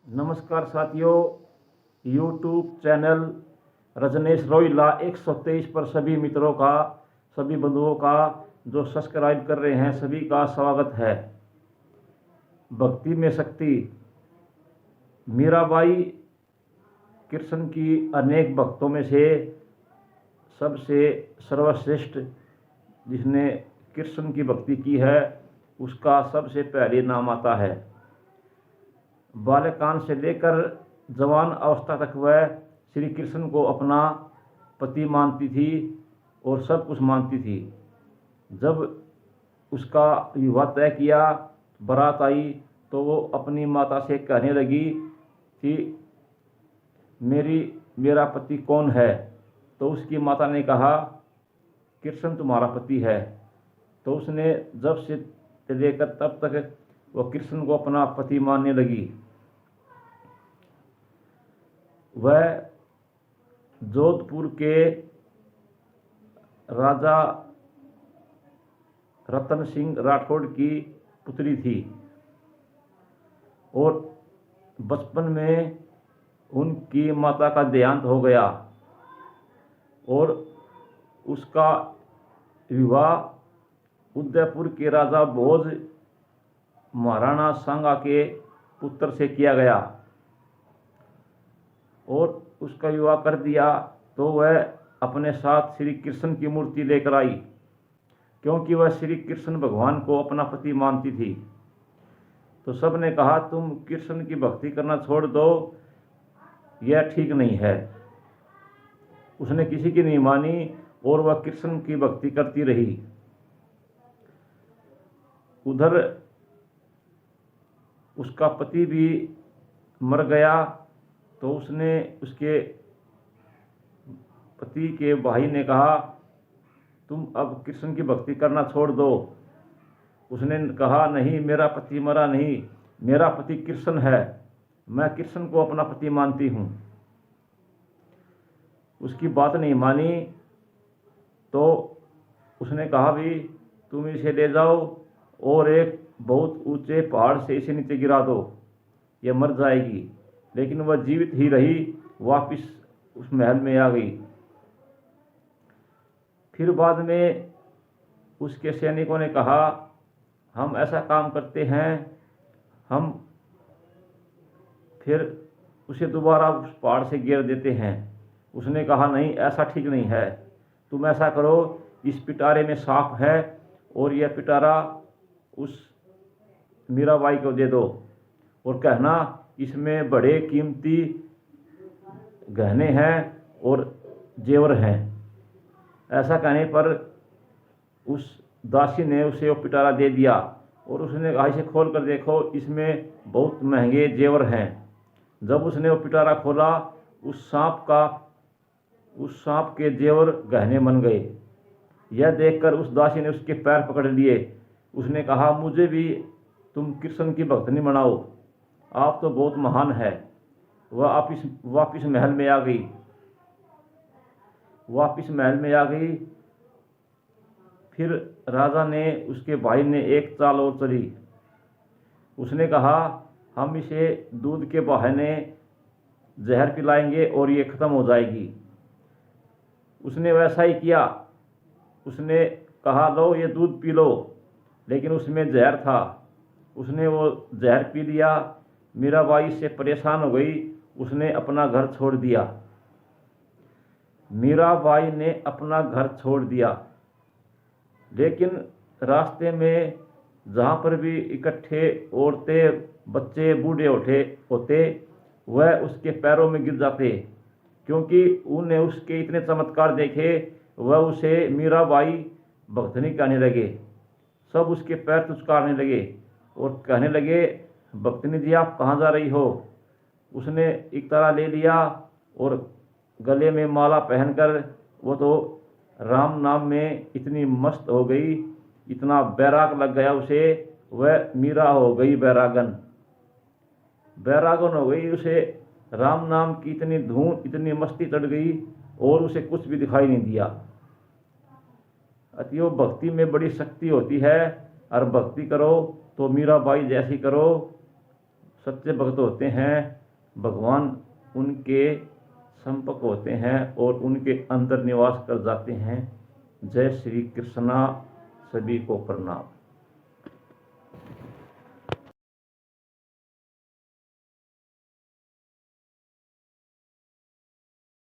नमस्कार साथियों, YouTube channel Rajnesh रोइला 123 पर सभी मित्रों का, सभी बंधुओं का जो सब्सक्राइब कर रहे हैं सभी का स्वागत है। भक्ति में शक्ति। मीराबाई कृष्ण की अनेक भक्तों में से सबसे सर्वश्रेष्ठ जिसने कृष्ण की भक्ति की है उसका सबसे पहले नाम आता है। बाल्यकाल से लेकर जवान अवस्था तक वह श्री कृष्ण को अपना पति मानती थी और सब कुछ मानती थी। जब उसका विवाह तय किया, बारात आई, तो वो अपनी माता से कहने लगी कि मेरा पति कौन है। तो उसकी माता ने कहा कृष्ण तुम्हारा पति है। तो उसने जब से लेकर तब तक वह कृष्ण को अपना पति मानने लगी। वह जोधपुर के राजा रतन सिंह राठौड़ की पुत्री थी और बचपन में उनकी माता का देहांत हो गया और उसका विवाह उदयपुर के राजा भोज महाराणा सांगा के पुत्र से किया गया और उसका विवाह कर दिया। तो वह अपने साथ श्री कृष्ण की मूर्ति लेकर आई, क्योंकि वह श्री कृष्ण भगवान को अपना पति मानती थी। तो सब ने कहा तुम कृष्ण की भक्ति करना छोड़ दो, यह ठीक नहीं है। उसने किसी की नहीं मानी और वह कृष्ण की भक्ति करती रही। उधर उसका पति भी मर गया, तो उसने उसके पति के भाई ने कहा तुम अब कृष्ण की भक्ति करना छोड़ दो। उसने कहा नहीं, मेरा पति मरा नहीं, मेरा पति कृष्ण है, मैं कृष्ण को अपना पति मानती हूँ। उसकी बात नहीं मानी तो उसने कहा भी तुम इसे ले जाओ और एक बहुत ऊंचे पहाड़ से इसे नीचे गिरा दो, यह मर जाएगी। लेकिन वह जीवित ही रही, वापिस उस महल में आ गई। फिर बाद में उसके सैनिकों ने कहा हम ऐसा काम करते हैं, हम फिर उसे दोबारा उस पहाड़ से गिरा देते हैं। उसने कहा नहीं, ऐसा ठीक नहीं है, तुम ऐसा करो, इस पिटारे में सांप है और यह पिटारा उस मीराबाई को दे दो और कहना इसमें बड़े कीमती गहने हैं और जेवर हैं। ऐसा कहने पर उस दासी ने उसे वो पिटारा दे दिया और उसने कहा इसे खोल कर देखो, इसमें बहुत महंगे जेवर हैं। जब उसने वो पिटारा खोला, उस सांप के जेवर गहने बन गए। यह देखकर उस दासी ने उसके पैर पकड़ लिए। उसने कहा मुझे भी तुम कृष्ण की भक्तनी बनाओ, आप तो बहुत महान है। वह वापिस महल में आ गई। फिर राजा ने, उसके भाई ने एक चाल और चली। उसने कहा हम इसे दूध के बहाने जहर पिलाएंगे और ये खत्म हो जाएगी। उसने वैसा ही किया। उसने कहा लो ये दूध पी लो, लेकिन उसमें जहर था। उसने वो जहर पी लिया। मीराबाई से परेशान हो गई, उसने अपना घर छोड़ दिया। मीराबाई ने अपना घर छोड़ दिया, लेकिन रास्ते में जहाँ पर भी इकट्ठे औरतें, बच्चे, बूढ़े होते वह उसके पैरों में गिर जाते, क्योंकि उन्हें उसके इतने चमत्कार देखे। वह उसे मीराबाई भक्तनी कहने लगे। सब उसके पैर तुचकारने लगे और कहने लगे भक्तनी जी आप कहाँ जा रही हो। उसने एक तारा ले लिया और गले में माला पहनकर वो तो राम नाम में इतनी मस्त हो गई, इतना बैराग लग गया उसे, वह मीरा हो गई बैरागन हो गई। उसे राम नाम की इतनी धून, इतनी मस्ती चढ़ गई और उसे कुछ भी दिखाई नहीं दिया। अतएव भक्ति में बड़ी शक्ति होती है और भक्ति करो तो मीराबाई जैसी करो, सच्चे भक्त होते हैं, भगवान उनके संपर्क होते हैं और उनके अंदर निवास कर जाते हैं। जय श्री कृष्णा। सभी को प्रणाम।